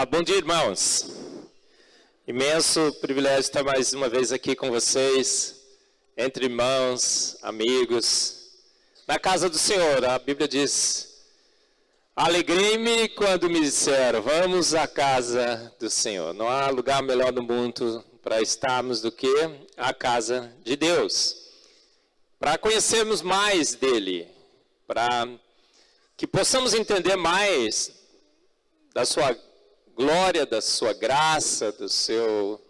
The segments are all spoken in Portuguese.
Bom dia, irmãos. Imenso privilégio estar mais uma vez aqui com vocês, entre irmãos, amigos, na casa do Senhor. A Bíblia diz: alegrei-me quando me disseram, vamos à casa do Senhor. Não há lugar melhor no mundo para estarmos do que a casa de Deus, para conhecermos mais dele, para que possamos entender mais da sua glória, da sua graça, do seu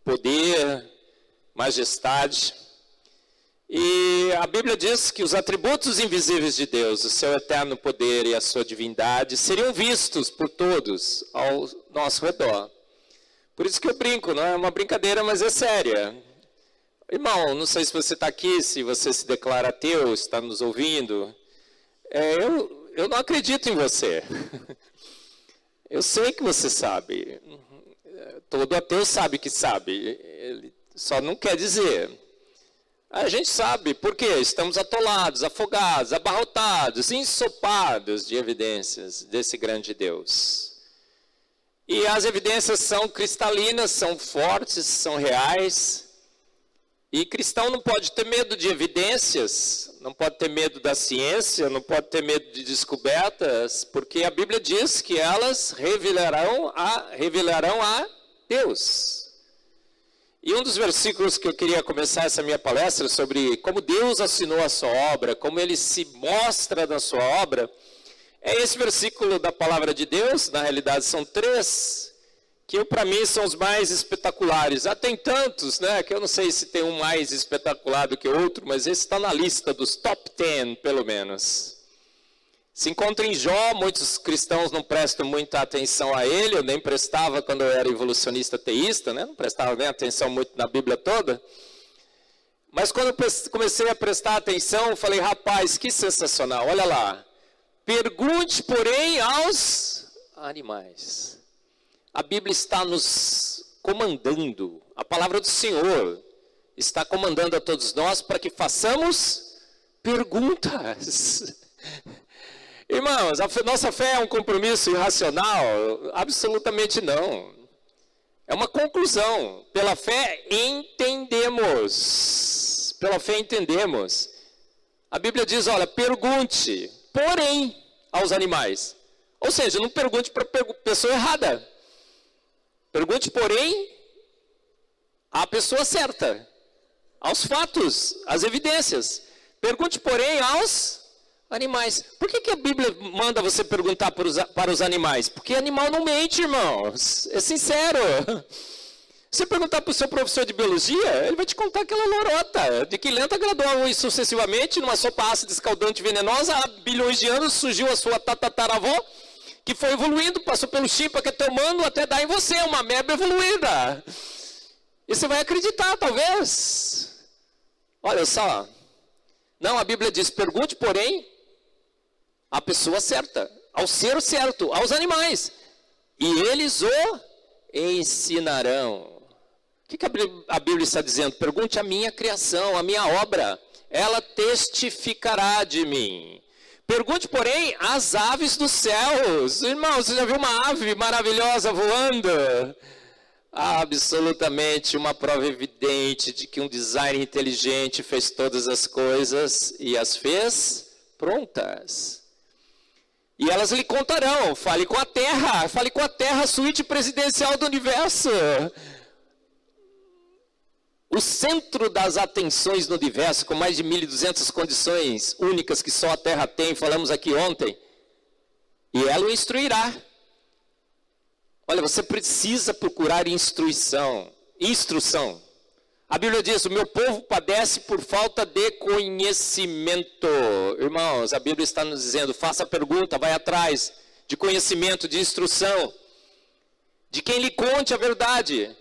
poder, majestade. E a Bíblia diz que os atributos invisíveis de Deus, o seu eterno poder e a sua divindade, seriam vistos por todos ao nosso redor. Por isso que eu brinco, não é uma brincadeira, mas é séria. Irmão, não sei se você está aqui, se você se declara ateu, está nos ouvindo. Eu não acredito em você. Eu sei que você sabe. Todo ateu sabe que sabe. Ele só não quer dizer. A gente sabe por quê? Estamos atolados, afogados, abarrotados, ensopados de evidências desse grande Deus. E as evidências são cristalinas, são fortes, são reais. E cristão não pode ter medo de evidências, não pode ter medo da ciência, não pode ter medo de descobertas, porque a Bíblia diz que elas revelarão a Deus. E um dos versículos que eu queria começar essa minha palestra sobre como Deus assinou a sua obra, como ele se mostra na sua obra, é esse versículo da palavra de Deus. Na realidade são três, que para mim são os mais espetaculares. Tem tantos, né, que eu não sei se tem um mais espetacular do que outro, mas esse está na lista dos top 10, pelo menos. Se encontra em Jó, muitos cristãos não prestam muita atenção a ele, eu nem prestava quando eu era evolucionista teísta, né, não prestava bem atenção muito na Bíblia toda. Mas quando eu comecei a prestar atenção, eu falei, rapaz, que sensacional, olha lá. Pergunte, porém, aos animais. A Bíblia está nos comandando, a palavra do Senhor está comandando a todos nós para que façamos perguntas. Irmãos, a nossa fé é um compromisso irracional? Absolutamente não. É uma conclusão. Pela fé entendemos. Pela fé entendemos. A Bíblia diz, olha, pergunte, porém, aos animais. Ou seja, não pergunte para a pessoa errada. Pergunte, porém, à pessoa certa, aos fatos, às evidências. Pergunte, porém, aos animais. Por que a Bíblia manda você perguntar para os animais? Porque animal não mente, irmãos. É sincero. Se você perguntar para o seu professor de biologia, ele vai te contar aquela lorota, de que lenta gradual e sucessivamente, numa sopa ácida, escaldante e venenosa, há bilhões de anos surgiu a sua tataravó, que foi evoluindo, passou pelo chimpaquete humano até dar em você uma ameba evoluída. E você vai acreditar, talvez. Olha só. Não, a Bíblia diz, pergunte, porém, à pessoa certa, ao ser certo, aos animais. E eles o ensinarão. O que a Bíblia está dizendo? Pergunte à minha criação, à minha obra. Ela testificará de mim. Pergunte, porém, às aves dos céus. Irmão, você já viu uma ave maravilhosa voando? Absolutamente uma prova evidente de que um design inteligente fez todas as coisas e as fez prontas. E elas lhe contarão, fale com a terra, a suíte presidencial do universo. O centro das atenções no universo, com mais de 1.200 condições únicas que só a Terra tem, falamos aqui ontem, e ela o instruirá. Olha, você precisa procurar instrução. A Bíblia diz, o meu povo padece por falta de conhecimento. Irmãos, a Bíblia está nos dizendo, faça a pergunta, vai atrás de conhecimento, de instrução, de quem lhe conte a verdade.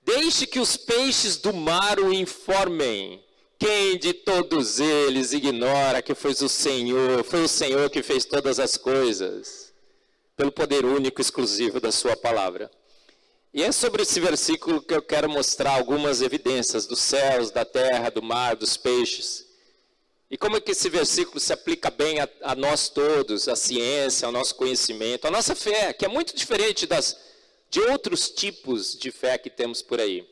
Deixe que os peixes do mar o informem. Quem de todos eles ignora que foi o Senhor que fez todas as coisas, pelo poder único e exclusivo da sua palavra. E é sobre esse versículo que eu quero mostrar algumas evidências dos céus, da terra, do mar, dos peixes. E como é que esse versículo se aplica bem a nós todos, à ciência, ao nosso conhecimento, à nossa fé, que é muito diferente de outros tipos de fé que temos por aí.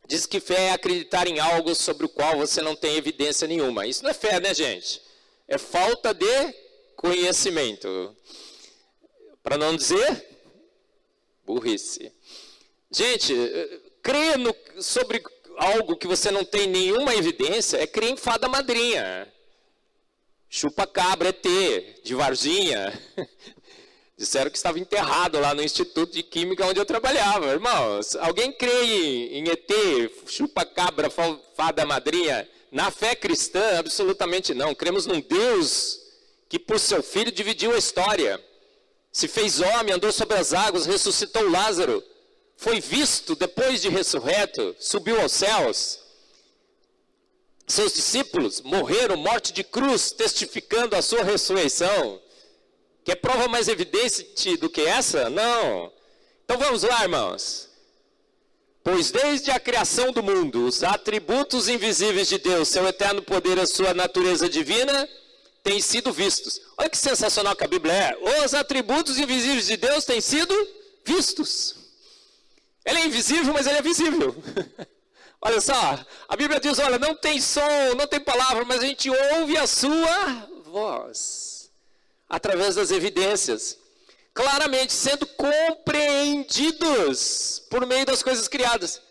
Diz que fé é acreditar em algo sobre o qual você não tem evidência nenhuma. Isso não é fé, né, gente? É falta de conhecimento. Para não dizer burrice. Gente, crer sobre algo que você não tem nenhuma evidência é crer em fada madrinha. Chupa-cabra, ET, de Varginha. Disseram que estava enterrado lá no Instituto de Química onde eu trabalhava. Irmãos, alguém crê em ET, chupa-cabra, fada madrinha? Na fé cristã, absolutamente não. Cremos num Deus que por seu Filho dividiu a história. Se fez homem, andou sobre as águas, ressuscitou Lázaro. Foi visto depois de ressurreto, subiu aos céus. Seus discípulos morreram morte de cruz, testificando a sua ressurreição. Quer prova mais evidente do que essa? Não. Então vamos lá, irmãos. Pois desde a criação do mundo, os atributos invisíveis de Deus, seu eterno poder e a sua natureza divina, têm sido vistos. Olha que sensacional que a Bíblia é. Os atributos invisíveis de Deus têm sido vistos. Ele é invisível, mas ele é visível. Olha só, a Bíblia diz, olha, não tem som, não tem palavra, mas a gente ouve a sua voz. Através das evidências. Claramente sendo compreendidos por meio das coisas criadas.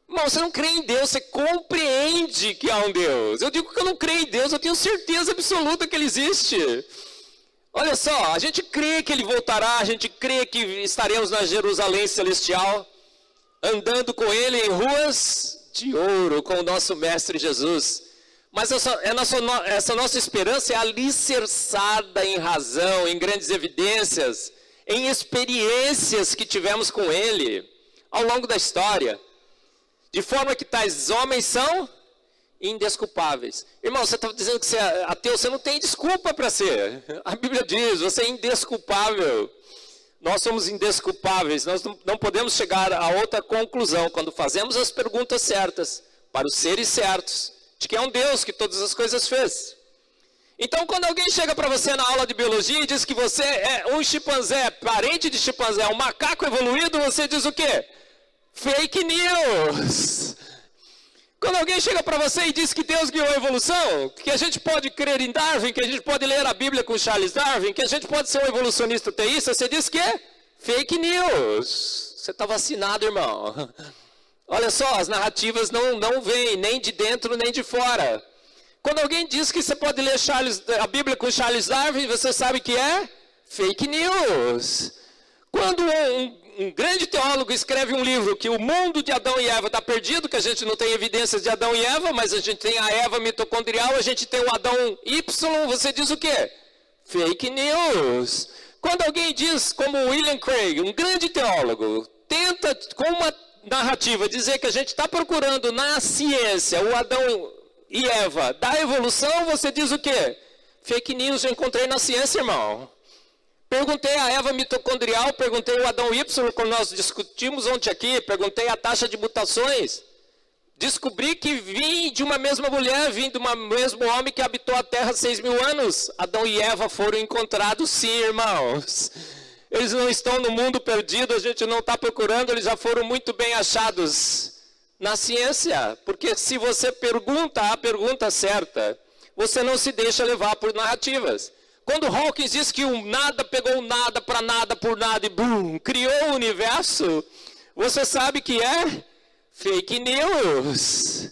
Irmão, você não crê em Deus, você compreende que há um Deus. Eu digo que eu não creio em Deus, eu tenho certeza absoluta que Ele existe. Olha só, a gente crê que Ele voltará, a gente crê que estaremos na Jerusalém celestial, andando com Ele em ruas de ouro, com o nosso Mestre Jesus. Mas essa nossa esperança é alicerçada em razão, em grandes evidências, em experiências que tivemos com Ele ao longo da história. De forma que tais homens são indesculpáveis. Irmão, você está dizendo que você é ateu, você não tem desculpa para ser. A Bíblia diz, você é indesculpável. Nós somos indesculpáveis, nós não podemos chegar a outra conclusão quando fazemos as perguntas certas, para os seres certos, de que é um Deus que todas as coisas fez. Então, quando alguém chega para você na aula de biologia e diz que você é um chimpanzé, parente de chimpanzé, um macaco evoluído, você diz o quê? Fake news. Quando alguém chega para você e diz que Deus guiou a evolução, que a gente pode crer em Darwin, que a gente pode ler a Bíblia com Charles Darwin, que a gente pode ser um evolucionista teísta, você diz que é fake news. Você está vacinado, irmão. Olha só, as narrativas não vêm nem de dentro nem de fora. Quando alguém diz que você pode ler a Bíblia com Charles Darwin, você sabe que é fake news. Quando um grande teólogo escreve um livro que o mundo de Adão e Eva está perdido, que a gente não tem evidências de Adão e Eva, mas a gente tem a Eva mitocondrial, a gente tem o Adão Y, você diz o quê? Fake news. Quando alguém diz, como William Craig, um grande teólogo, tenta com uma narrativa dizer que a gente está procurando na ciência o Adão e Eva da evolução, você diz o quê? Fake news eu encontrei na ciência, irmão. Perguntei a Eva mitocondrial, perguntei o Adão Y, quando nós discutimos ontem aqui, perguntei a taxa de mutações. Descobri que vim de uma mesma mulher, vim de um mesmo homem que habitou a Terra 6.000 anos. Adão e Eva foram encontrados sim, irmãos. Eles não estão no mundo perdido, a gente não está procurando, eles já foram muito bem achados na ciência. Porque se você pergunta a pergunta certa, você não se deixa levar por narrativas. Quando Hawkins diz que o nada pegou nada para nada por nada e boom, criou o universo, você sabe que é fake news.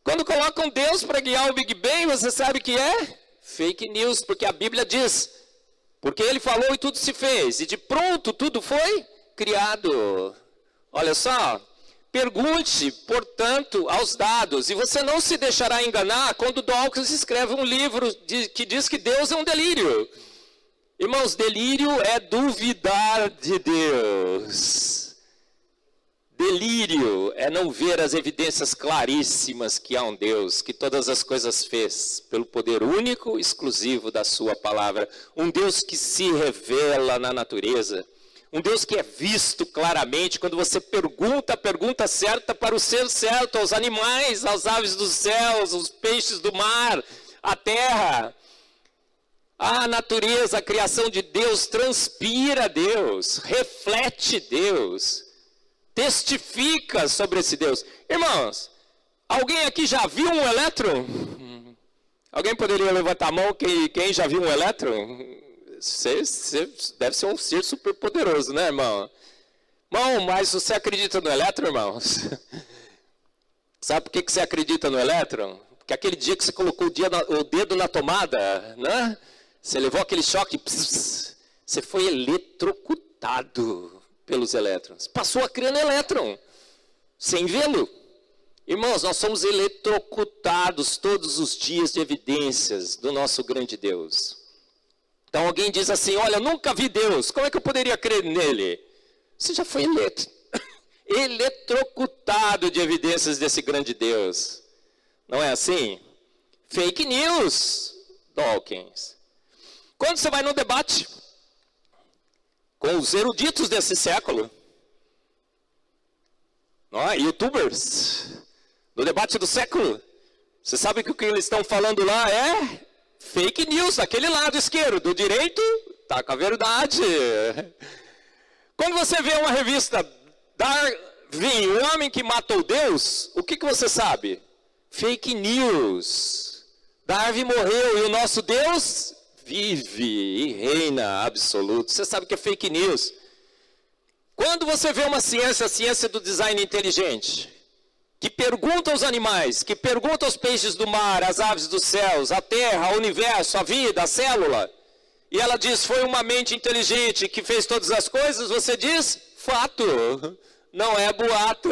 Quando colocam Deus para guiar o Big Bang, você sabe que é fake news, porque a Bíblia diz, porque Ele falou e tudo se fez, e de pronto tudo foi criado. Olha só, pergunte, portanto, aos dados, e você não se deixará enganar quando Dawkins escreve um livro que diz que Deus é um delírio. Irmãos, delírio é duvidar de Deus. Delírio é não ver as evidências claríssimas que há um Deus, que todas as coisas fez, pelo poder único, exclusivo da sua palavra. Um Deus que se revela na natureza. Um Deus que é visto claramente quando você pergunta a pergunta certa para o ser certo, aos animais, às aves dos céus, aos peixes do mar, a terra, a natureza, a criação de Deus transpira Deus, reflete Deus, testifica sobre esse Deus. Irmãos, alguém aqui já viu um elétron? Alguém poderia levantar a mão quem já viu um elétron? Você deve ser um ser super poderoso, né, irmão? Irmão, mas você acredita no elétron, irmãos? Sabe por que você acredita no elétron? Porque aquele dia que você colocou o dedo na tomada, né? Você levou aquele choque, você foi eletrocutado pelos elétrons. Passou a crer no elétron, sem vê-lo. Irmãos, nós somos eletrocutados todos os dias de evidências do nosso grande Deus. Então alguém diz assim, olha, nunca vi Deus, como é que eu poderia crer nele? Você já foi eletrocutado de evidências desse grande Deus. Não é assim? Fake news, Dawkins. Quando você vai no debate com os eruditos desse século, youtubers, no debate do século, você sabe que o que eles estão falando lá é fake news, daquele lado esquerdo, do direito, tá com a verdade. Quando você vê uma revista, Darwin, o homem que matou Deus, o que você sabe? Fake news. Darwin morreu e o nosso Deus vive e reina absoluto. Você sabe que é fake news. Quando você vê uma ciência, a ciência do design inteligente, que pergunta aos animais, que pergunta aos peixes do mar, às aves dos céus, a terra, o universo, a vida, a célula, e ela diz, foi uma mente inteligente que fez todas as coisas, você diz, fato, não é boato.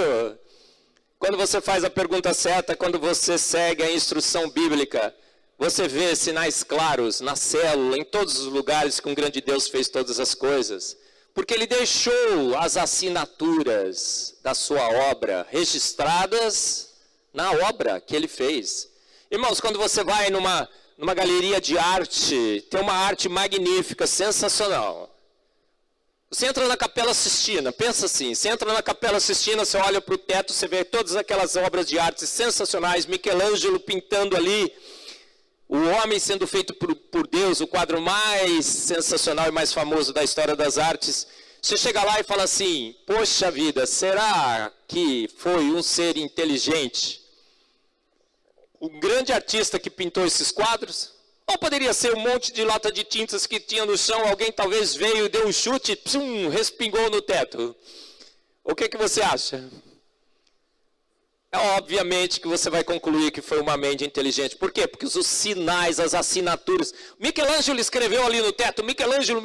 Quando você faz a pergunta certa, quando você segue a instrução bíblica, você vê sinais claros na célula, em todos os lugares que um grande Deus fez todas as coisas. Porque ele deixou as assinaturas da sua obra registradas na obra que ele fez. Irmãos, quando você vai numa galeria de arte, tem uma arte magnífica, sensacional. Você entra na Capela Sistina, pensa assim, você entra na Capela Sistina, você olha para o teto, você vê todas aquelas obras de arte sensacionais, Michelangelo pintando ali, o homem sendo feito por Deus, o quadro mais sensacional e mais famoso da história das artes. Você chega lá e fala assim, poxa vida, será que foi um ser inteligente, um grande artista que pintou esses quadros? Ou poderia ser um monte de lata de tintas que tinha no chão, alguém talvez veio, deu um chute, respingou no teto? O que você acha? Obviamente que você vai concluir que foi uma mente inteligente. Por quê? Porque os sinais, as assinaturas. Michelangelo escreveu ali no teto, Michelangelo,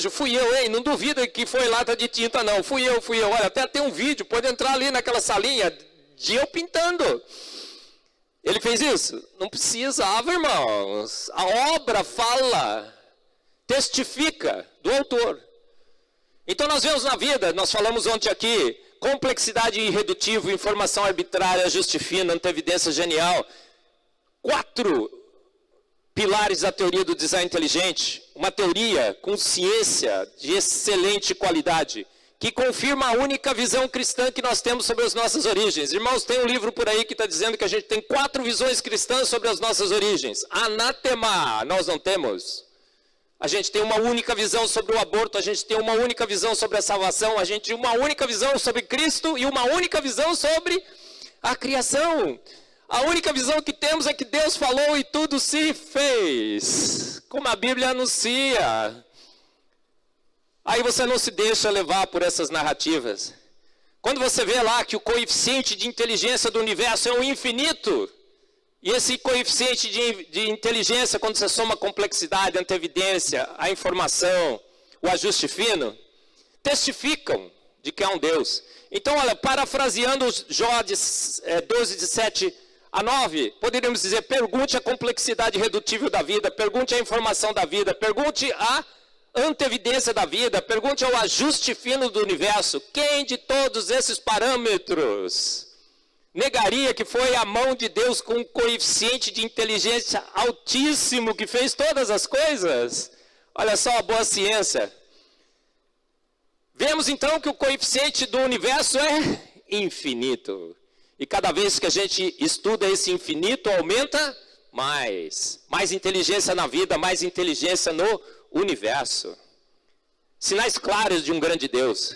fui eu, hein? Não duvida que foi lata de tinta, não. Fui eu. Olha, até tem um vídeo, pode entrar ali naquela salinha de eu pintando. Ele fez isso? Não precisava, irmãos. A obra fala, testifica do autor. Então nós vemos na vida, nós falamos ontem aqui, complexidade irredutível, informação arbitrária, ajuste fino, antevidência genial. 4 pilares da teoria do design inteligente. Uma teoria com ciência de excelente qualidade, que confirma a única visão cristã que nós temos sobre as nossas origens. Irmãos, tem um livro por aí que está dizendo que a gente tem 4 visões cristãs sobre as nossas origens. Anátema, nós não temos. A gente tem uma única visão sobre o aborto, a gente tem uma única visão sobre a salvação, a gente tem uma única visão sobre Cristo e uma única visão sobre a criação. A única visão que temos é que Deus falou e tudo se fez, como a Bíblia anuncia. Aí você não se deixa levar por essas narrativas. Quando você vê lá que o coeficiente de inteligência do universo é o infinito, e esse coeficiente de inteligência, quando você soma a complexidade, a antevidência, a informação, o ajuste fino, testificam de que há um Deus. Então, olha, parafraseando Jó 12, de 7 a 9, poderíamos dizer, pergunte a complexidade irredutível da vida, pergunte a informação da vida, pergunte a antevidência da vida, pergunte ao ajuste fino do universo. Quem de todos esses parâmetros negaria que foi a mão de Deus com um coeficiente de inteligência altíssimo que fez todas as coisas? Olha só a boa ciência. Vemos então que o coeficiente do universo é infinito. E cada vez que a gente estuda esse infinito, aumenta mais inteligência na vida, mais inteligência no universo. Sinais claros de um grande Deus.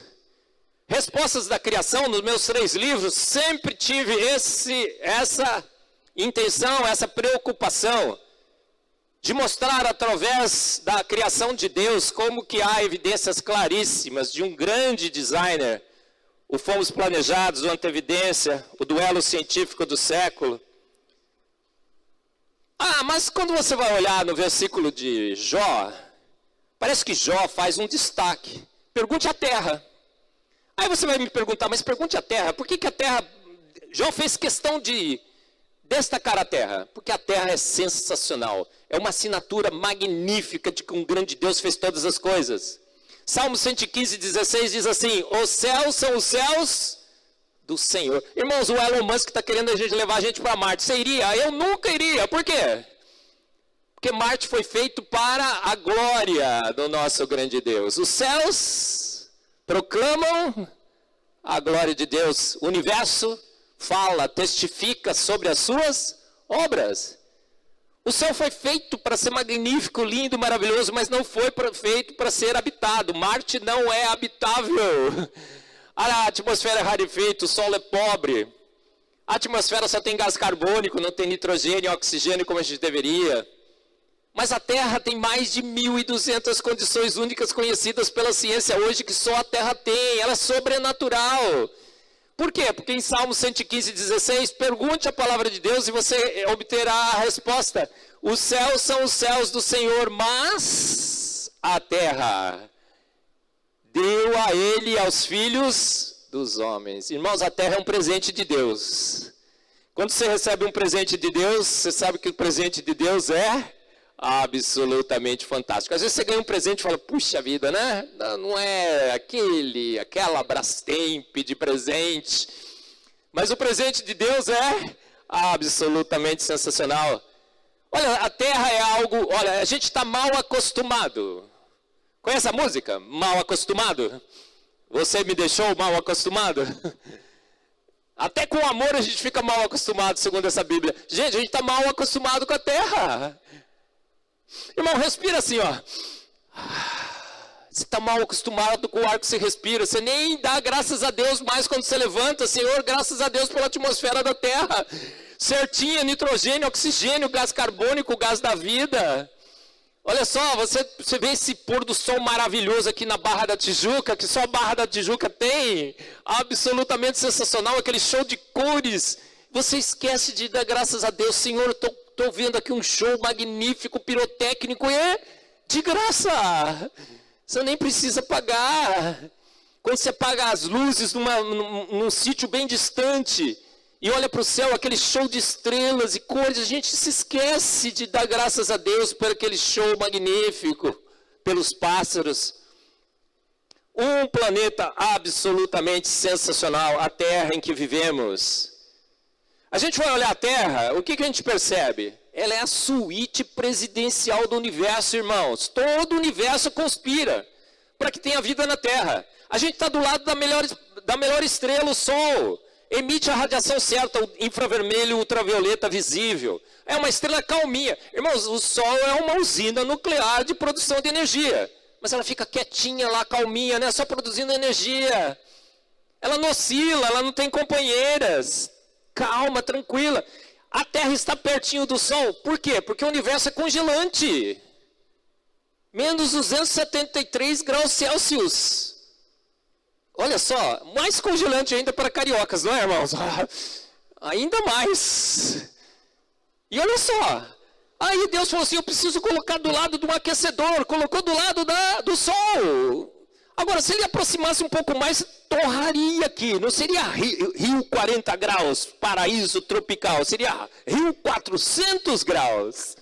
Respostas da criação, nos meus 3 livros, sempre tive essa intenção, essa preocupação de mostrar através da criação de Deus como que há evidências claríssimas de um grande designer. O Fomos Planejados, o Antevidência, o duelo científico do século. Mas quando você vai olhar no versículo de Jó, parece que Jó faz um destaque. Pergunte à terra. Aí você vai me perguntar, mas pergunte à terra, por que a terra... Jó fez questão de destacar a terra, porque a terra é sensacional. É uma assinatura magnífica de que um grande Deus fez todas as coisas. Salmo 115, 16 diz assim: os céus são os céus do Senhor. Irmãos, o Elon Musk está querendo levar a gente para Marte. Você iria? Eu nunca iria. Por quê? Porque Marte foi feito para a glória do nosso grande Deus. Os céus proclamam a glória de Deus. O universo fala, testifica sobre as suas obras. O céu foi feito para ser magnífico, lindo, maravilhoso, mas não foi feito para ser habitado. Marte não é habitável. A atmosfera é rarefeita, o solo é pobre. A atmosfera só tem gás carbônico, não tem nitrogênio e oxigênio como a gente deveria. Mas a Terra tem mais de 1.200 condições únicas conhecidas pela ciência hoje que só a Terra tem. Ela é sobrenatural. Por quê? Porque em Salmo 115, 16, pergunte a palavra de Deus e você obterá a resposta. Os céus são os céus do Senhor, mas a terra deu a ele e aos filhos dos homens. Irmãos, a terra é um presente de Deus. Quando você recebe um presente de Deus, você sabe que o presente de Deus é absolutamente fantástico. Às vezes você ganha um presente e fala, puxa vida, né? Não é aquela Brastemp de presente. Mas o presente de Deus é absolutamente sensacional. Olha, a terra é algo... Olha, a gente está mal acostumado. Conhece a música? Mal acostumado? Você me deixou mal acostumado? Até com o amor a gente fica mal acostumado, segundo essa Bíblia. Gente, a gente está mal acostumado com a terra. Irmão, respira assim, ó. Você está mal acostumado com o ar que você respira. Você nem dá graças a Deus mais quando você levanta. Senhor, graças a Deus pela atmosfera da terra. Certinha, nitrogênio, oxigênio, gás carbônico, gás da vida. Olha só, você vê esse pôr do sol maravilhoso aqui na Barra da Tijuca, que só a Barra da Tijuca tem. Absolutamente sensacional, aquele show de cores. Você esquece de dar graças a Deus. Senhor, estou vendo aqui um show magnífico, pirotécnico, e é de graça. Você nem precisa pagar. Quando você apaga as luzes num sítio bem distante, e olha para o céu, aquele show de estrelas e cores, a gente se esquece de dar graças a Deus por aquele show magnífico, pelos pássaros. Um planeta absolutamente sensacional, a Terra em que vivemos. A gente vai olhar a Terra, o que a gente percebe? Ela é a suíte presidencial do universo, irmãos. Todo o universo conspira para que tenha vida na Terra. A gente está do lado da melhor estrela, o Sol. Emite a radiação certa, o infravermelho, ultravioleta visível. É uma estrela calminha. Irmãos, o Sol é uma usina nuclear de produção de energia. Mas ela fica quietinha lá, calminha, né? Só produzindo energia. Ela não oscila, ela não tem companheiras. Calma, tranquila. A Terra está pertinho do Sol. Por quê? Porque o universo é congelante. Menos 273 graus Celsius. Olha só, mais congelante ainda para cariocas, não é, irmãos? Ainda mais. E olha só. Aí Deus falou assim, eu preciso colocar do lado de um aquecedor. Colocou do lado do Sol. Agora, se ele aproximasse um pouco mais, torraria aqui. Não seria Rio 40 graus, paraíso tropical. Seria Rio 400 graus,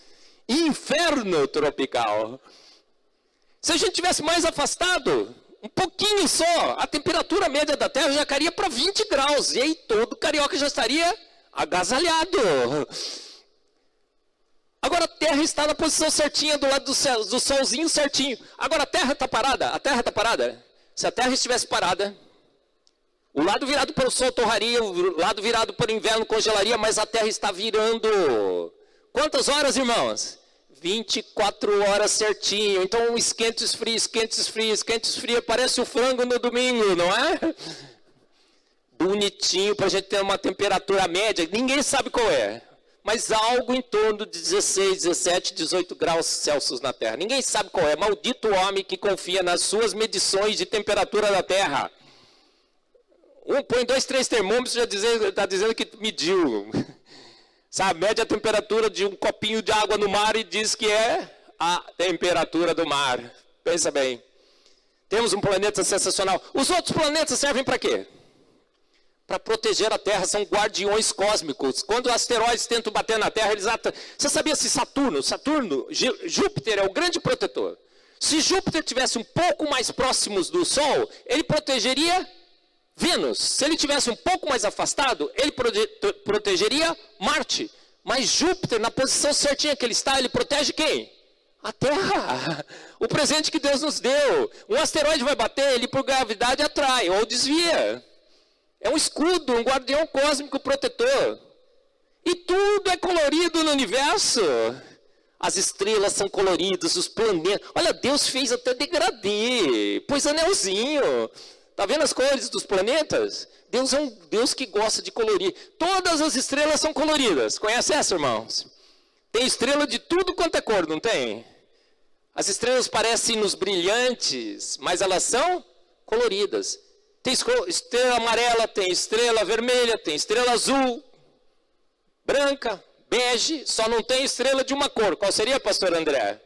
inferno tropical. Se a gente tivesse mais afastado, um pouquinho só, a temperatura média da Terra já cairia para 20 graus. E aí todo carioca já estaria agasalhado. Agora a Terra está na posição certinha do lado do solzinho certinho. Agora a Terra está parada? A Terra está parada? Se a Terra estivesse parada, o lado virado para o Sol torraria, o lado virado para o inverno congelaria, mas a Terra está virando. Quantas horas, irmãos? 24 horas certinho. Então, esquenta, esfria, esquenta, esfria, esquenta, esfria. Parece o frango no domingo, não é? Bonitinho, para a gente ter uma temperatura média. Ninguém sabe qual é. Mas algo em torno de 16, 17, 18 graus Celsius na Terra. Ninguém sabe qual é. Maldito homem que confia nas suas medições de temperatura da Terra. Põe 2, 3 termômetros, já está dizendo que mediu. Sabe, mede a temperatura de um copinho de água no mar e diz que é a temperatura do mar. Pensa bem. Temos um planeta sensacional. Os outros planetas servem para quê? Para proteger a Terra, são guardiões cósmicos. Quando os asteroides tentam bater na Terra, eles atam. Você sabia se Júpiter é o grande protetor. Se Júpiter tivesse um pouco mais próximos do Sol, ele protegeria Vênus. Se ele tivesse um pouco mais afastado, ele protegeria Marte. Mas Júpiter, na posição certinha que ele está, ele protege quem? A Terra. O presente que Deus nos deu. Um asteroide vai bater, ele por gravidade atrai ou desvia. É um escudo, um guardião cósmico protetor. E tudo é colorido no universo. As estrelas são coloridas, os planetas. Olha, Deus fez até degradê, pôs anelzinho. Está vendo as cores dos planetas? Deus é um Deus que gosta de colorir. Todas as estrelas são coloridas. Conhece essa, irmãos? Tem estrela de tudo quanto é cor, não tem? As estrelas parecem nos brilhantes, mas elas são coloridas. Tem estrela amarela, tem estrela vermelha, tem estrela azul, branca, bege, só não tem estrela de uma cor. Qual seria, pastor André?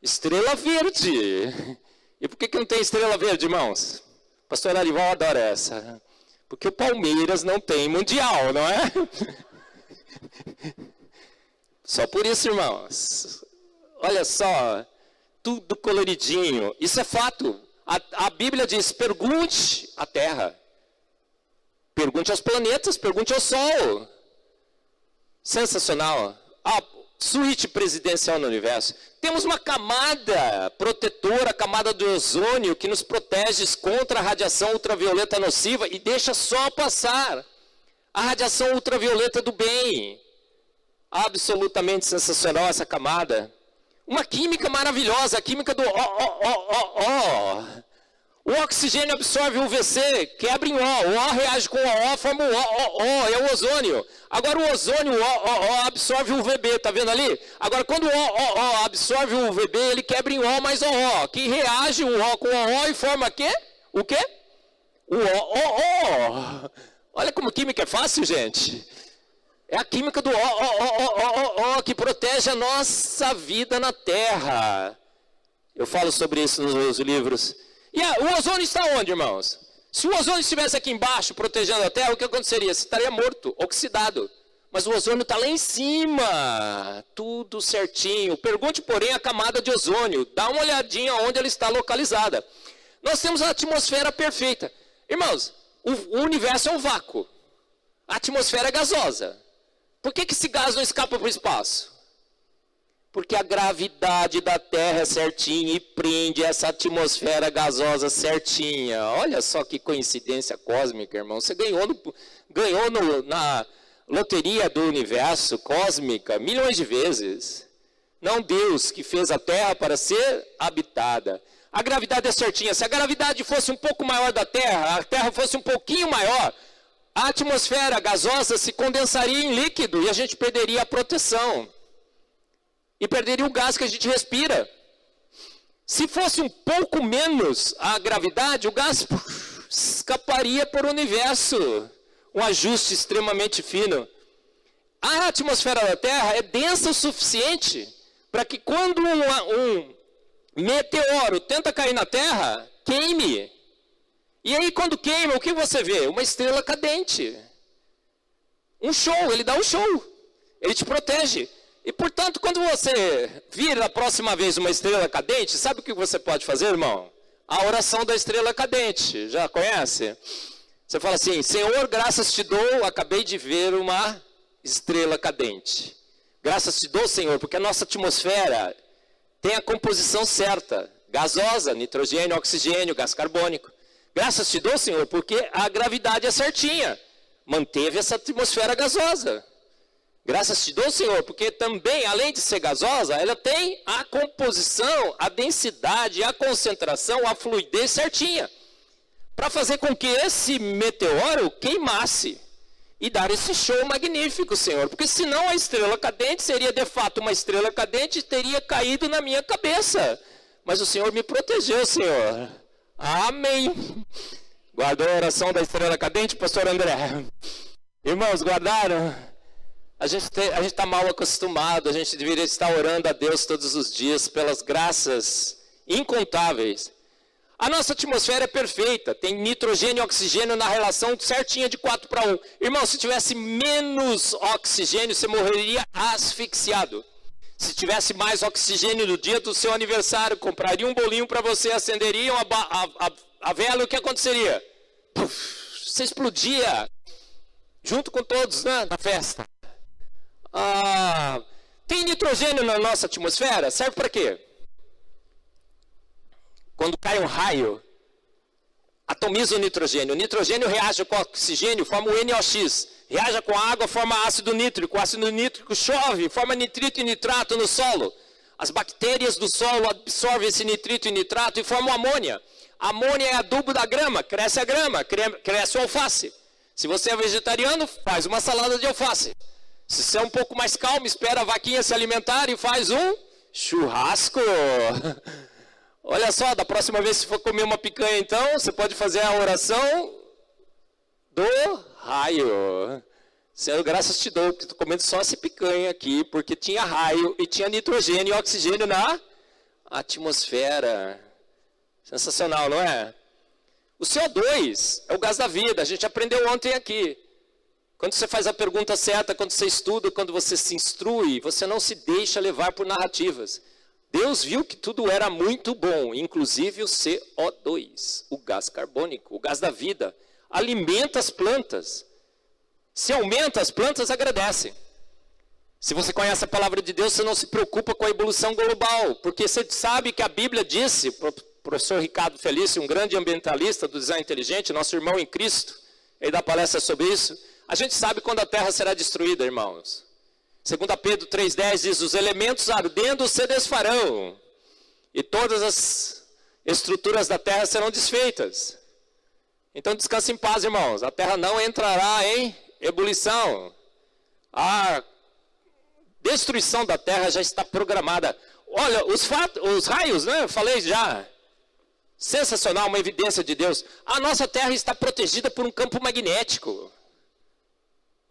Estrela verde. E por que não tem estrela verde, irmãos? Pastor Arival adora essa. Porque o Palmeiras não tem mundial, não é? Só por isso, irmãos. Olha só, tudo coloridinho. Isso é fato. A Bíblia diz, pergunte à Terra. Pergunte aos planetas, pergunte ao Sol. Sensacional. A suíte presidencial no universo. Temos uma camada protetora, a camada do ozônio, que nos protege contra a radiação ultravioleta nociva e deixa só passar a radiação ultravioleta do bem. Absolutamente sensacional essa camada. Uma química maravilhosa, a química do O. O oxigênio absorve o UVC, quebra em O. O O reage com o O, forma o O, é o ozônio. Agora o ozônio, o absorve o UVB, tá vendo ali? Agora quando o O absorve o UVB, ele quebra em O mais O, que reage o O com o O e forma quê? O quê? O O. Olha como química é fácil, gente. É a química do O que protege a nossa vida na Terra. Eu falo sobre isso nos meus livros. E o ozônio está onde, irmãos? Se o ozônio estivesse aqui embaixo, protegendo a Terra, o que aconteceria? Você estaria morto, oxidado. Mas o ozônio está lá em cima, tudo certinho. Pergunte, porém, a camada de ozônio. Dá uma olhadinha onde ela está localizada. Nós temos a atmosfera perfeita. Irmãos, o universo é um vácuo. A atmosfera é gasosa. Por que esse gás não escapa para o espaço? Porque a gravidade da Terra é certinha e prende essa atmosfera gasosa certinha. Olha só que coincidência cósmica, irmão. Você ganhou na loteria do universo cósmica milhões de vezes. Não Deus que fez a Terra para ser habitada. A gravidade é certinha. Se a gravidade fosse um pouco maior da Terra, a Terra fosse um pouquinho maior, a atmosfera gasosa se condensaria em líquido e a gente perderia a proteção. E perderia o gás que a gente respira. Se fosse um pouco menos a gravidade, o gás escaparia para o universo. Um ajuste extremamente fino. A atmosfera da Terra é densa o suficiente para que quando um meteoro tenta cair na Terra, queime. E aí quando queima, o que você vê? Uma estrela cadente. Um show, ele dá um show. Ele te protege. E, portanto, quando você vir a próxima vez uma estrela cadente, sabe o que você pode fazer, irmão? A oração da estrela cadente. Já conhece? Você fala assim, Senhor, graças te dou, acabei de ver uma estrela cadente. Graças te dou, Senhor, porque a nossa atmosfera tem a composição certa. Gasosa, nitrogênio, oxigênio, gás carbônico. Graças te dou, Senhor, porque a gravidade é certinha. Manteve essa atmosfera gasosa. Graças te dou, Senhor, porque também, além de ser gasosa, ela tem a composição, a densidade, a concentração, a fluidez certinha, para fazer com que esse meteoro queimasse e dar esse show magnífico, Senhor. Porque senão a estrela cadente seria de fato uma estrela cadente e teria caído na minha cabeça. Mas o Senhor me protegeu, Senhor. Amém. Guardou a oração da estrela cadente, pastor André? Irmãos, guardaram? A gente está mal acostumado, a gente deveria estar orando a Deus todos os dias pelas graças incontáveis. A nossa atmosfera é perfeita, tem nitrogênio e oxigênio na relação certinha de 4:1. Irmão, se tivesse menos oxigênio, você morreria asfixiado. Se tivesse mais oxigênio no dia do seu aniversário, compraria um bolinho para você, acenderiam a vela e o que aconteceria? Puf, você explodia junto com todos, né, na festa. Tem nitrogênio na nossa atmosfera? Serve para quê? Quando cai um raio, atomiza o nitrogênio reage com o oxigênio, forma o NOx, reage com a água, forma ácido nítrico, o ácido nítrico chove, forma nitrito e nitrato no solo. As bactérias do solo absorvem esse nitrito e nitrato e formam amônia. A amônia é adubo da grama, cresce a grama, cresce o alface. Se você é vegetariano, faz uma salada de alface. Se você é um pouco mais calmo, espera a vaquinha se alimentar e faz um churrasco. Olha só, da próxima vez que for comer uma picanha, então, você pode fazer a oração do raio. Senhor, graças te dou, que estou comendo só essa picanha aqui, porque tinha raio e tinha nitrogênio e oxigênio na atmosfera. Sensacional, não é? O CO2 é o gás da vida, a gente aprendeu ontem aqui. Quando você faz a pergunta certa, quando você estuda, quando você se instrui, você não se deixa levar por narrativas. Deus viu que tudo era muito bom, inclusive o CO2, o gás carbônico, o gás da vida. Alimenta as plantas. Se aumenta, as plantas agradecem. Se você conhece a palavra de Deus, você não se preocupa com a evolução global, porque você sabe que a Bíblia disse, o professor Ricardo Felício, um grande ambientalista do Design Inteligente, nosso irmão em Cristo, ele dá palestra sobre isso. A gente sabe quando a terra será destruída, irmãos. 2 Pedro 3,10 diz, os elementos ardendo se desfarão, e todas as estruturas da terra serão desfeitas. Então descanse em paz, irmãos. A terra não entrará em ebulição. A destruição da terra já está programada. Olha, os raios, né? Eu falei já. Sensacional, uma evidência de Deus. A nossa terra está protegida por um campo magnético.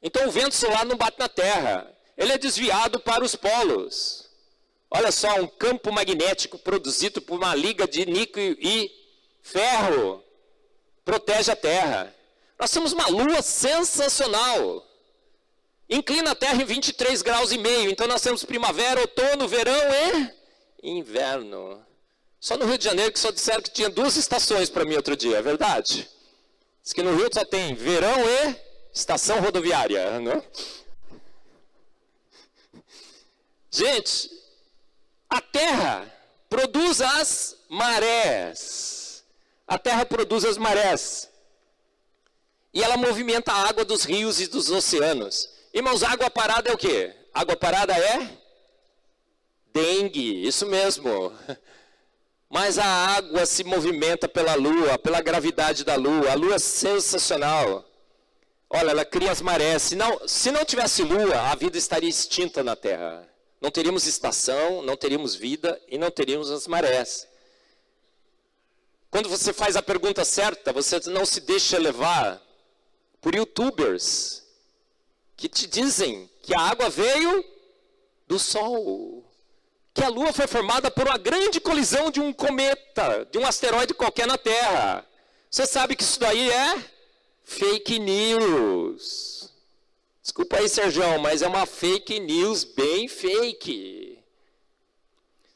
Então o vento solar não bate na terra. Ele é desviado para os polos. Olha só, um campo magnético produzido por uma liga de níquel e ferro protege a terra. Nós temos uma lua sensacional. Inclina a terra em 23 graus e meio. Então nós temos primavera, outono, verão e inverno. Só no Rio de Janeiro que só disseram que tinha 2 estações para mim outro dia, é verdade? Diz que no Rio só tem verão e estação rodoviária, né? Gente, a terra produz as marés. A terra produz as marés. E ela movimenta a água dos rios e dos oceanos. Irmãos, água parada é o quê? Água parada é dengue, isso mesmo. Mas a água se movimenta pela lua, pela gravidade da lua. A lua é sensacional. Olha, ela cria as marés. Se não tivesse lua, a vida estaria extinta na terra. Não teríamos estação, não teríamos vida e não teríamos as marés. Quando você faz a pergunta certa, você não se deixa levar por youtubers que te dizem que a água veio do sol. Que a lua foi formada por uma grande colisão de um cometa, de um asteroide qualquer na Terra. Você sabe que isso daí é fake news. Desculpa aí, Sergião, mas é uma fake news bem fake.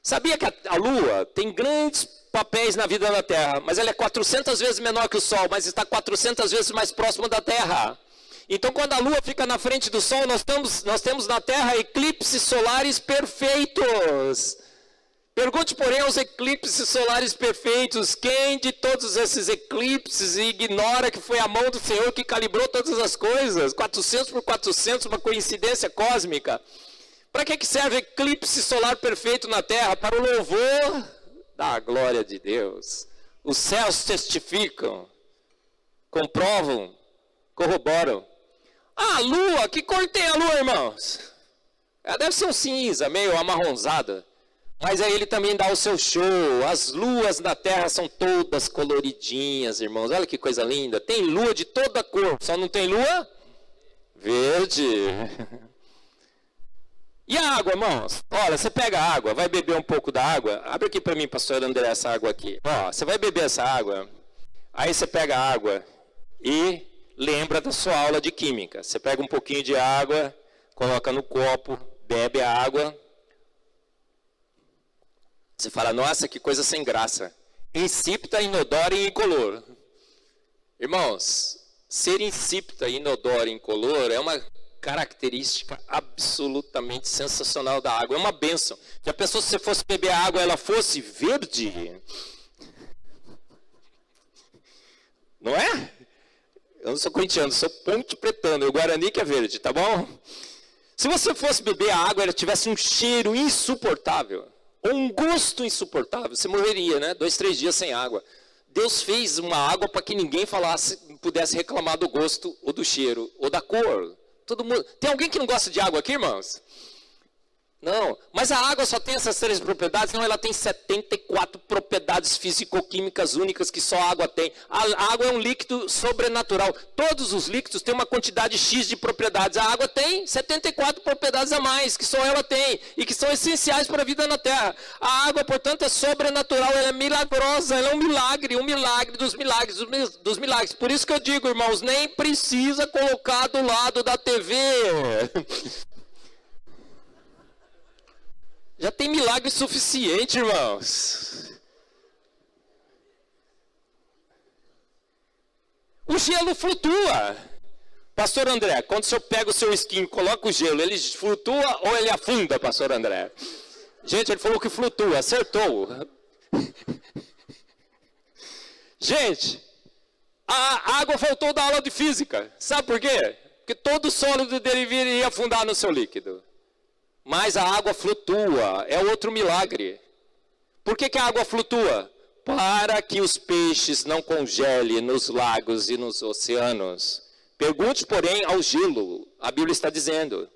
Sabia que a Lua tem grandes papéis na vida da Terra, mas ela é 400 vezes menor que o Sol, mas está 400 vezes mais próxima da Terra. Então, quando a Lua fica na frente do Sol, nós temos na Terra eclipses solares perfeitos. Pergunte, porém, aos eclipses solares perfeitos, quem de todos esses eclipses ignora que foi a mão do Senhor que calibrou todas as coisas? 400 por 400, uma coincidência cósmica. Para que serve eclipse solar perfeito na Terra? Para o louvor da glória de Deus. Os céus testificam, comprovam, corroboram. Ah, a lua, que cor tem a lua, irmãos? Ela deve ser um cinza, meio amarronzada. Mas aí ele também dá o seu show. As luas da terra são todas coloridinhas, irmãos. Olha que coisa linda. Tem lua de toda cor, só não tem lua verde. E a água, irmãos? Olha, você pega a água, vai beber um pouco da água. Abre aqui para mim, pastor André, essa água aqui. Ó, você vai beber essa água, aí você pega a água e lembra da sua aula de química. Você pega um pouquinho de água, coloca no copo, bebe a água. Você fala, nossa, que coisa sem graça. Insípida, inodora e incolor. Irmãos, ser insípida, inodora e incolor é uma característica absolutamente sensacional da água. É uma bênção. Já pensou se você fosse beber a água, ela fosse verde? Não é? Eu não sou corintiano, sou ponte pretano. O Guarani que é verde, tá bom? Se você fosse beber a água e ela tivesse um cheiro insuportável, ou um gosto insuportável, você morreria, né? 2, 3 dias sem água. Deus fez uma água para que ninguém pudesse reclamar do gosto, ou do cheiro, ou da cor. Todo mundo... Tem alguém que não gosta de água aqui, irmãos? Não, mas a água só tem essas 3 propriedades? Não, ela tem 74 propriedades físico-químicas únicas que só a água tem. A água é um líquido sobrenatural. Todos os líquidos têm uma quantidade X de propriedades. A água tem 74 propriedades a mais, que só ela tem, e que são essenciais para a vida na Terra. A água, portanto, é sobrenatural, ela é milagrosa, ela é um milagre dos milagres, dos milagres. Por isso que eu digo, irmãos, nem precisa colocar do lado da TV. Já tem milagre suficiente, irmãos. O gelo flutua. Pastor André, quando o senhor pega o seu esquinho e coloca o gelo, ele flutua ou ele afunda, pastor André? Gente, ele falou que flutua, acertou. Gente, a água voltou da aula de física. Sabe por quê? Porque todo sólido deveria afundar no seu líquido. Mas a água flutua, é outro milagre. Por que a água flutua? Para que os peixes não congelem nos lagos e nos oceanos. Pergunte, porém, ao gelo, a Bíblia está dizendo.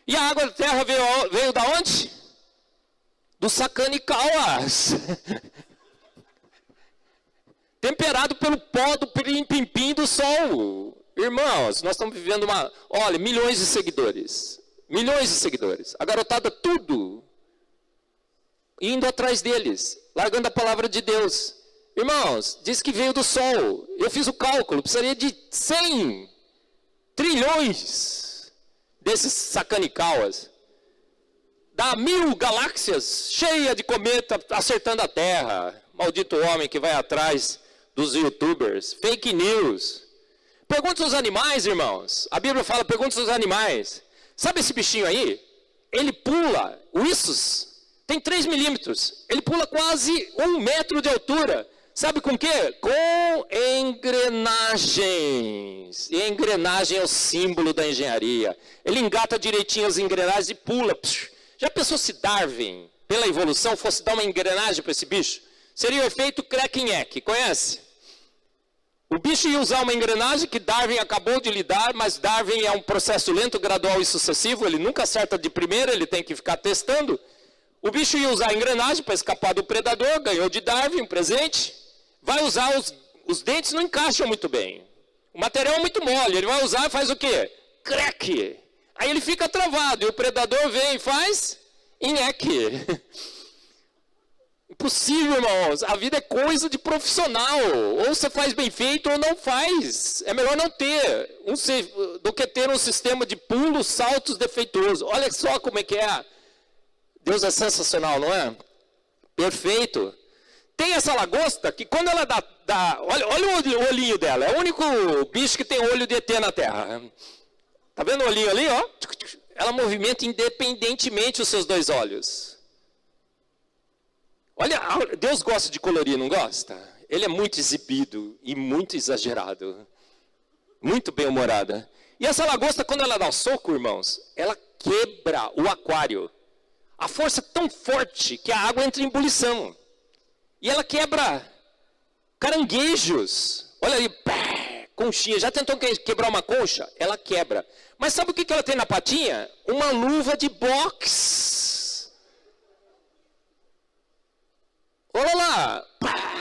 E a água da terra veio da onde? Do Sacanicaus. Temperado pelo pó do pimpim do sol. Irmãos, nós estamos vivendo olha, milhões de seguidores. Milhões de seguidores. A garotada tudo indo atrás deles, largando a palavra de Deus. Irmãos, diz que veio do sol. Eu fiz o cálculo, precisaria de 100 trilhões desses Sacanicaus. Dá 1000 galáxias cheias de cometa acertando a Terra. Maldito homem que vai atrás dos youtubers. Fake news. Pergunta aos animais, irmãos. A Bíblia fala, pergunta aos animais. Sabe esse bichinho aí? Ele pula, o Issus, tem 3 milímetros. Ele pula quase 1 metro de altura. Sabe com o quê? Com engrenagens. E a engrenagem é o símbolo da engenharia. Ele engata direitinho as engrenagens e pula. Já pensou se Darwin, pela evolução, fosse dar uma engrenagem para esse bicho? Seria o efeito Krekinek, conhece? O bicho ia usar uma engrenagem que Darwin acabou de lhe dar, mas Darwin é um processo lento, gradual e sucessivo, ele nunca acerta de primeira, ele tem que ficar testando. O bicho ia usar a engrenagem para escapar do predador, ganhou de Darwin um presente. Vai usar, os dentes não encaixam muito bem. O material é muito mole, ele vai usar e faz o quê? Crack! Aí ele fica travado, e o predador vem e faz nheque. Impossível, irmãos. A vida é coisa de profissional. Ou você faz bem feito ou não faz. É melhor não ter do que ter um sistema de pulos, saltos defeituosos. Olha só como é que é. Deus é sensacional, não é? Perfeito. Tem essa lagosta que quando ela dá olha o olhinho dela. É o único bicho que tem olho de ET na Terra. Tá vendo o olhinho ali, ó? Ela movimenta independentemente os seus 2 olhos. Olha, Deus gosta de colorir, não gosta? Ele é muito exibido e muito exagerado. Muito bem-humorada. E essa lagosta, quando ela dá o soco, irmãos, ela quebra o aquário. A força é tão forte que a água entra em ebulição. E ela quebra caranguejos. Olha aí, pá, conchinha. Já tentou quebrar uma concha? Ela quebra. Mas sabe o que ela tem na patinha? Uma luva de boxe. Olha lá. Pá.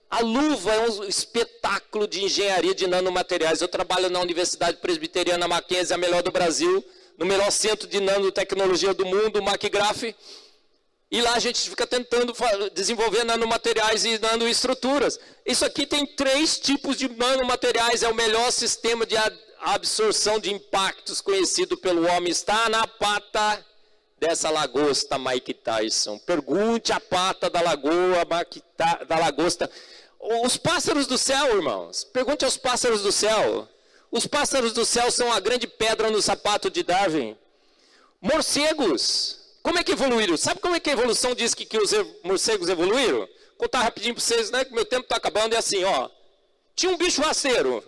A luva é um espetáculo de engenharia de nanomateriais. Eu trabalho na Universidade Presbiteriana Mackenzie, a melhor do Brasil, no melhor centro de nanotecnologia do mundo, o MacGraph. E lá a gente fica tentando desenvolver nanomateriais e nanoestruturas. Isso aqui tem 3 tipos de nanomateriais. É o melhor sistema de absorção de impactos conhecido pelo homem. Está na pata dessa lagosta Mike Tyson. Pergunte a pata da lagosta. Os pássaros do céu, irmãos. Pergunte aos pássaros do céu. Os pássaros do céu são a grande pedra no sapato de Darwin. Morcegos. Como é que evoluíram? Sabe como é que a evolução diz que os morcegos evoluíram? Vou contar rapidinho para vocês, né? Que meu tempo está acabando. É assim, ó. Tinha um bicho rasteiro.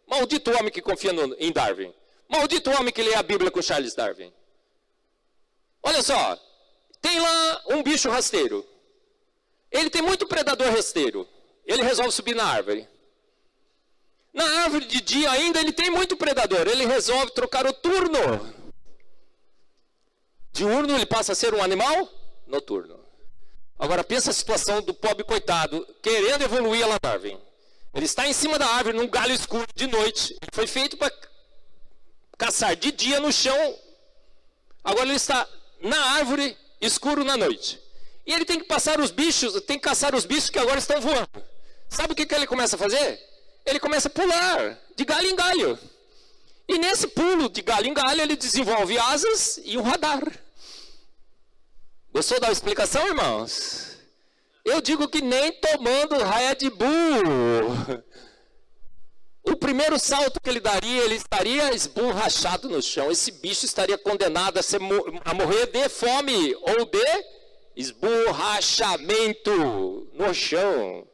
Maldito homem que confia em Darwin. Maldito homem que lê a Bíblia com Charles Darwin. Olha só. Tem lá um bicho rasteiro. Ele tem muito predador rasteiro. Ele resolve subir na árvore. Na árvore de dia ainda ele tem muito predador. Ele resolve trocar o turno. Diurno ele passa a ser um animal noturno. Agora pensa a situação do pobre coitado, querendo evoluir lá na árvore. Ele está em cima da árvore, num galho escuro de noite. Ele foi feito para caçar de dia no chão. Agora ele está na árvore, escuro na noite. E ele tem que passar os bichos, tem que caçar os bichos que agora estão voando. Sabe o que ele começa a fazer? Ele começa a pular de galho em galho. E nesse pulo de galho em galho, ele desenvolve asas e um radar. Gostou da explicação, irmãos? Eu digo que nem tomando Red Bull. O primeiro salto que ele daria, ele estaria esborrachado no chão. Esse bicho estaria condenado a morrer de fome ou de esborrachamento no chão.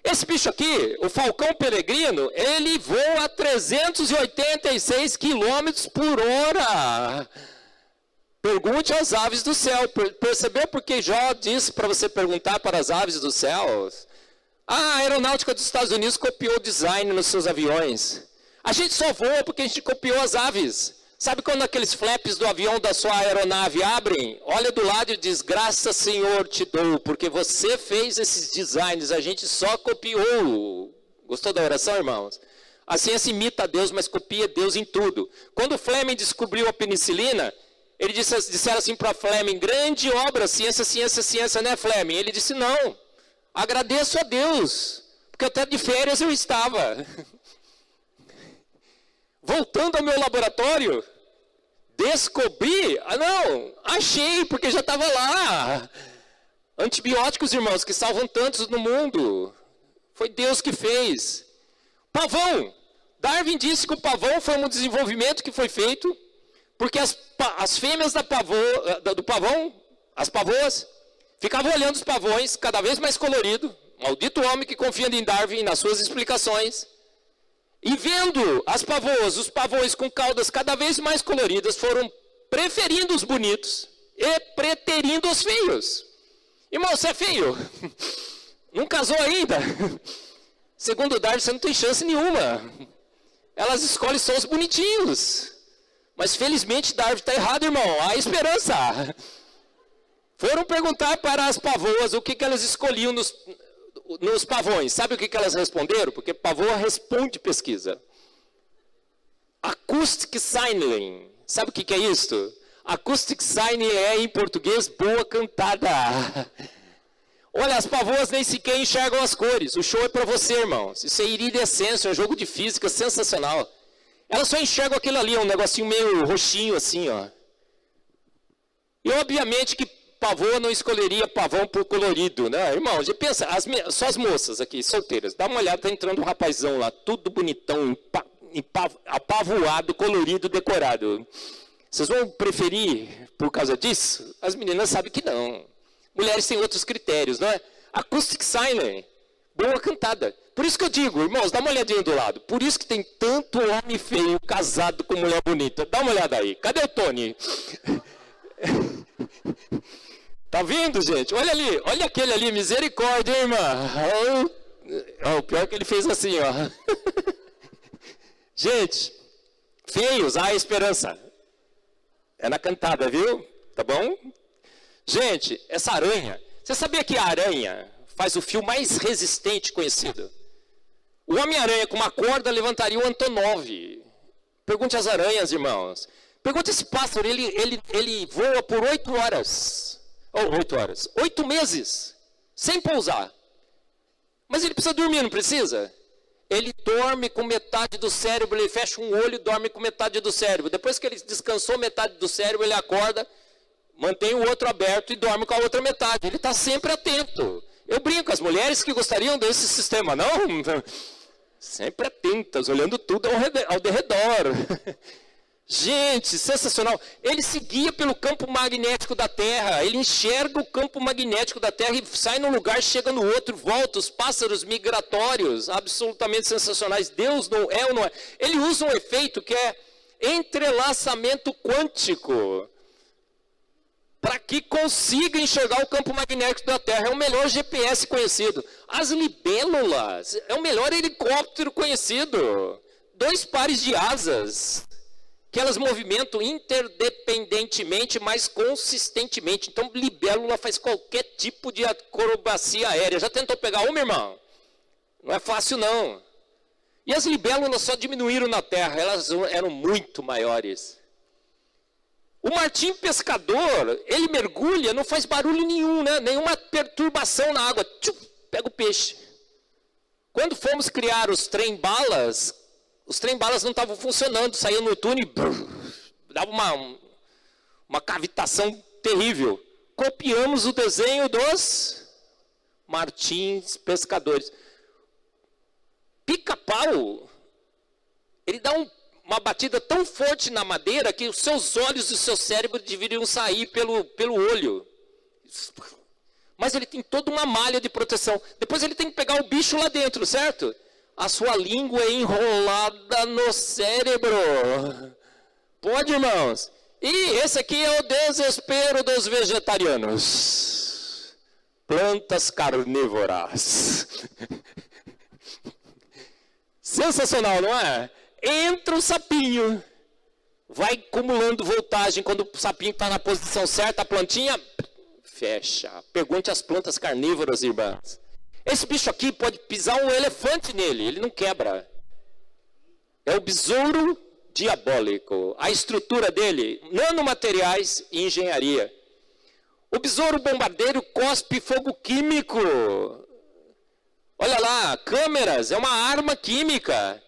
Esse bicho aqui, o falcão peregrino, ele voa a 386 quilômetros por hora. Pergunte às aves do céu. Percebeu por que Jó disse para você perguntar para as aves do céu? A aeronáutica dos Estados Unidos copiou o design nos seus aviões. A gente só voa porque a gente copiou as aves. Sabe quando aqueles flaps do avião da sua aeronave abrem? Olha do lado e diz, graças Senhor te dou, porque você fez esses designs, a gente só copiou. Gostou da oração, irmãos? A ciência imita a Deus, mas copia Deus em tudo. Quando Fleming descobriu a penicilina, ele disseram assim para Fleming, grande obra, ciência, ciência, ciência, né Fleming? Ele disse, não, agradeço a Deus, porque até de férias eu estava. Voltando ao meu laboratório, descobri, achei, porque já estava lá. Antibióticos, irmãos, que salvam tantos no mundo. Foi Deus que fez. Pavão. Darwin disse que o pavão foi um desenvolvimento que foi feito, porque as fêmeas do pavão, as pavoas, ficavam olhando os pavões, cada vez mais colorido. Maldito homem que confia em Darwin nas suas explicações. E vendo os pavões com caudas cada vez mais coloridas, foram preferindo os bonitos e preterindo os feios. Irmão, você é feio? Não casou ainda? Segundo Darwin, você não tem chance nenhuma. Elas escolhem só os bonitinhos. Mas felizmente Darwin está errado, irmão. Há esperança. Foram perguntar para as pavoas o que elas escolhiam nos pavões. Sabe o que elas responderam? Porque pavoa responde pesquisa. Acoustic signaling. Sabe o que é isso? Acoustic signaling é, em português, boa cantada. Olha, as pavoas nem sequer enxergam as cores. O show é para você, irmãos. Isso é iridescência, é um jogo de física sensacional. Elas só enxergam aquilo ali, um negocinho meio roxinho assim, ó. E obviamente que pavoa não escolheria pavão por colorido, né? Irmão, já pensa, só as moças aqui, solteiras. Dá uma olhada, tá entrando um rapazão lá, tudo bonitão, apavoado, colorido, decorado. Vocês vão preferir por causa disso? As meninas sabem que não. Mulheres têm outros critérios, não é? Acoustic sign, boa cantada. Por isso que eu digo, irmãos, dá uma olhadinha do lado. Por isso que tem tanto homem feio casado com mulher bonita. Dá uma olhada aí. Cadê o Tony? Tá vendo, gente? Olha ali, olha aquele ali, misericórdia, hein, irmã? O pior é que ele fez assim, ó. Gente, feios, há esperança. É na cantada, viu? Tá bom? Gente, essa aranha, você sabia que a aranha faz o fio mais resistente conhecido? O Homem-Aranha com uma corda levantaria o Antonov. Pergunte às aranhas, irmãos. Pergunte esse pássaro, ele voa por 8 horas. 8 meses, sem pousar. Mas ele precisa dormir, não precisa? Ele dorme com metade do cérebro, ele fecha um olho e dorme com metade do cérebro. Depois que ele descansou metade do cérebro, ele acorda, mantém o outro aberto e dorme com a outra metade. Ele está sempre atento. Eu brinco, as mulheres que gostariam desse sistema, não? Sempre atentas, olhando tudo ao derredor. Gente, sensacional. Ele se guia pelo campo magnético da Terra. Ele enxerga o campo magnético da Terra e sai num lugar, chega no outro, volta. Os pássaros migratórios, absolutamente sensacionais. Deus não é ou não é? Ele usa um efeito que é entrelaçamento quântico, para que consiga enxergar o campo magnético da Terra. É o melhor GPS conhecido. As libélulas é o melhor helicóptero conhecido. 2 pares de asas, que elas movimentam interdependentemente, mas consistentemente. Então, libélula faz qualquer tipo de acrobacia aérea. Já tentou pegar uma, irmão? Não é fácil, não. E as libélulas só diminuíram na Terra, elas eram muito maiores. O martim pescador, ele mergulha, não faz barulho nenhum, né? Nenhuma perturbação na água. Tchum, pega o peixe. Quando fomos criar os trem-balas não estavam funcionando, saíam no túnel e dava uma cavitação terrível. Copiamos o desenho dos martins pescadores. Pica-pau, ele dá uma batida tão forte na madeira que os seus olhos e o seu cérebro deveriam sair pelo olho. Mas ele tem toda uma malha de proteção. Depois ele tem que pegar o bicho lá dentro, certo? A sua língua é enrolada no cérebro. Pode, irmãos? E esse aqui é o desespero dos vegetarianos. Plantas carnívoras. Sensacional, não é? Entra o sapinho. Vai acumulando voltagem. Quando o sapinho está na posição certa, a plantinha fecha. Pergunte às plantas carnívoras, irmãs. Esse bicho aqui pode pisar um elefante nele, ele não quebra. É o besouro diabólico. A estrutura dele, nanomateriais e engenharia. O besouro bombardeiro cospe fogo químico. Olha lá, câmeras, é uma arma química.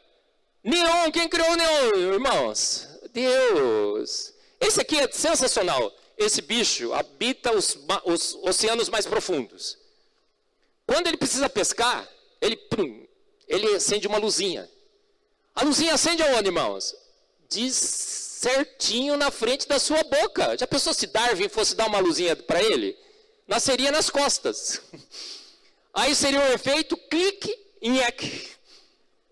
Neon, quem criou o neon, irmãos? Deus. Esse aqui é sensacional. Esse bicho habita os oceanos mais profundos. Quando ele precisa pescar, ele acende uma luzinha. A luzinha acende aonde, irmãos? Diz certinho na frente da sua boca. Já pensou se Darwin fosse dar uma luzinha para ele? Nasceria nas costas. Aí seria um efeito clique, nheque.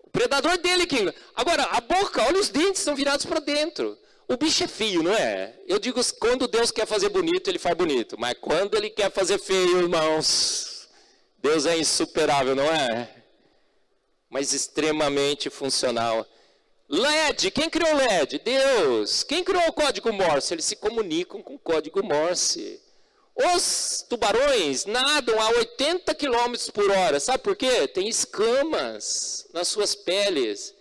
O predador dele, King. Agora, a boca, olha os dentes, são virados para dentro. O bicho é feio, não é? Eu digo, quando Deus quer fazer bonito, ele faz bonito. Mas quando ele quer fazer feio, irmãos, Deus é insuperável, não é? Mas extremamente funcional. LED, quem criou o LED? Deus. Quem criou o código Morse? Eles se comunicam com o código Morse. Os tubarões nadam a 80 km por hora. Sabe por quê? Tem escamas nas suas peles.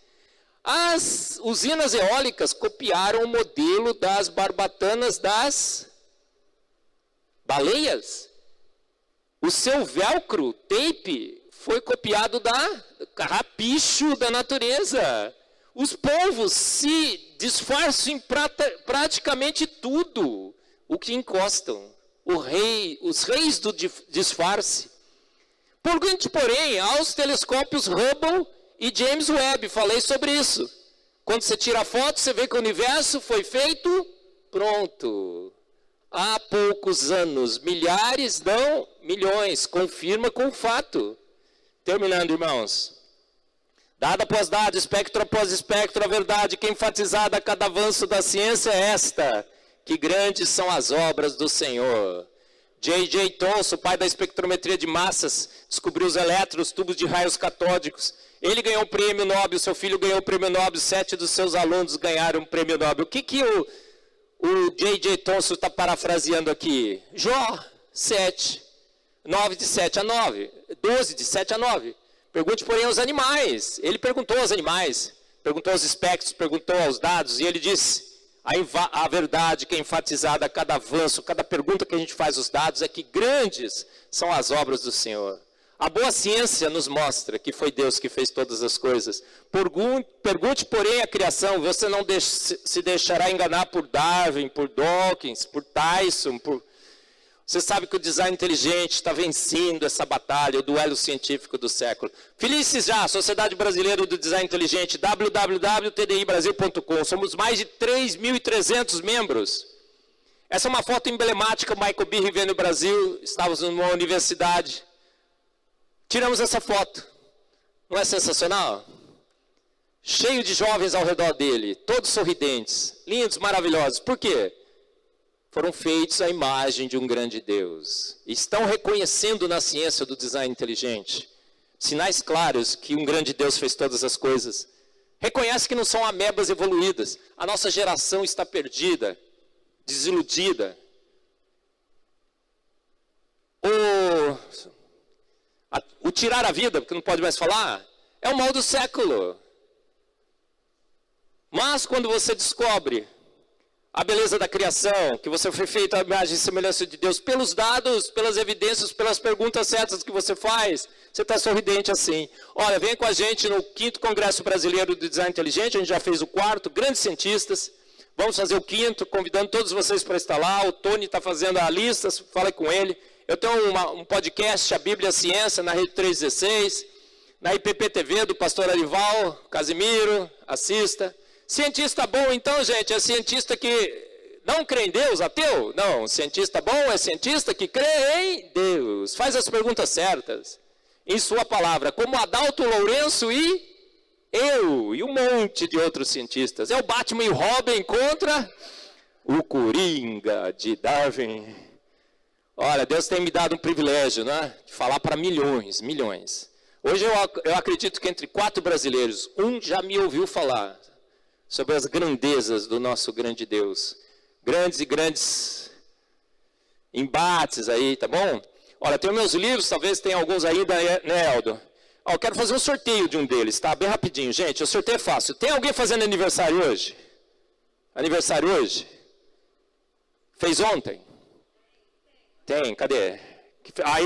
As usinas eólicas copiaram o modelo das barbatanas das baleias. O seu velcro, tape, foi copiado da carrapicho da natureza. Os polvos se disfarçam em praticamente tudo o que encostam. Os reis do disfarce. Porém, aos telescópios Hubble e James Webb, falei sobre isso. Quando você tira a foto, você vê que o universo foi feito, pronto. há poucos anos. Milhares, não milhões. Confirma com fato. Terminando, irmãos. Dado após dado, espectro após espectro, a verdade que é enfatizada a cada avanço da ciência é esta, que grandes são as obras do Senhor. J.J. Thomson, pai da espectrometria de massas, descobriu os elétrons, tubos de raios catódicos. Ele ganhou o prêmio Nobel, seu filho ganhou o prêmio Nobel, 7 dos seus alunos ganharam o prêmio Nobel. O que o J.J. Thomson está parafraseando aqui? Jó 7, 9 de 7 a 9, 12 de 7 a 9. Pergunte, porém, aos animais. Ele perguntou aos animais, perguntou aos espectros, perguntou aos dados, e ele disse, a verdade que é enfatizada a cada avanço, cada pergunta que a gente faz aos dados, é que grandes são as obras do Senhor. A boa ciência nos mostra que foi Deus que fez todas as coisas. Pergunte, porém, a criação, você não se deixará enganar por Darwin, por Dawkins, por Tyson, Você sabe que o design inteligente está vencendo essa batalha, o duelo científico do século. Felizes já, Sociedade Brasileira do Design Inteligente, www.tdibrasil.com. Somos mais de 3.300 membros. Essa é uma foto emblemática, Michael Birri veio no Brasil, estávamos numa universidade. Tiramos essa foto. Não é sensacional? Cheio de jovens ao redor dele, todos sorridentes, lindos, maravilhosos. Por quê? Foram feitos à imagem de um grande Deus. Estão reconhecendo na ciência do design inteligente sinais claros que um grande Deus fez todas as coisas. Reconhece que não são amebas evoluídas. A nossa geração está perdida, desiludida. O tirar a vida, porque não pode mais falar, é o mal do século. Mas quando você descobre a beleza da criação, que você foi feito à imagem e semelhança de Deus, pelos dados, pelas evidências, pelas perguntas certas que você faz, você está sorridente assim. Olha, vem com a gente no 5º Congresso Brasileiro do Design Inteligente, a gente já fez o 4º, grandes cientistas. Vamos fazer o 5º, convidando todos vocês para estar lá. O Tony está fazendo a lista, fala com ele. Eu tenho um podcast, a Bíblia e a Ciência, na Rede 316, na IPP-TV do pastor Arival, Casimiro, assista. Cientista bom, então, gente, é cientista que não crê em Deus, ateu? Não, cientista bom é cientista que crê em Deus. Faz as perguntas certas, em sua palavra, como Adalto Lourenço e eu, e um monte de outros cientistas. É o Batman e Robin contra o Coringa de Darwin. Olha, Deus tem me dado um privilégio, né, de falar para milhões. Hoje eu acredito que entre 4 brasileiros, um já me ouviu falar sobre as grandezas do nosso grande Deus. Grandes embates aí, tá bom? Olha, tem meus livros, talvez tenha alguns ainda, né, Eldo? Ó, eu quero fazer um sorteio de um deles, tá? Bem rapidinho, gente, o sorteio é fácil. Tem alguém fazendo aniversário hoje? Aniversário hoje? Fez ontem? Tem, cadê? Aí,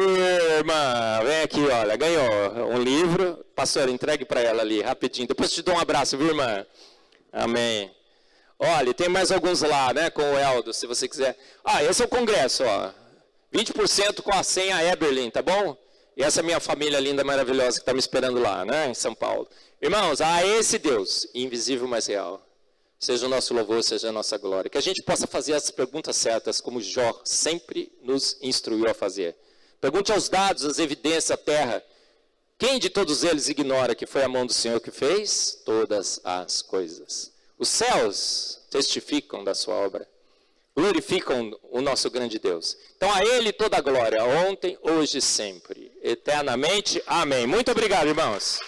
irmã, vem aqui, olha, ganhou um livro. Pastor, entregue para ela ali, rapidinho. Depois te dou um abraço, viu, irmã? Amém. Olha, tem mais alguns lá, né, com o Eldo, se você quiser. Ah, esse é o congresso, ó. 20% com a senha Eberlin, tá bom? E essa é a minha família linda, maravilhosa, que está me esperando lá, né, em São Paulo. Irmãos, a esse Deus, invisível, mas real, seja o nosso louvor, seja a nossa glória. Que a gente possa fazer as perguntas certas, como Jó sempre nos instruiu a fazer. Pergunte aos dados, às evidências, a terra. Quem de todos eles ignora que foi a mão do Senhor que fez todas as coisas? Os céus testificam da sua obra, glorificam o nosso grande Deus. Então a Ele toda a glória, ontem, hoje e sempre, eternamente. Amém. Muito obrigado, irmãos.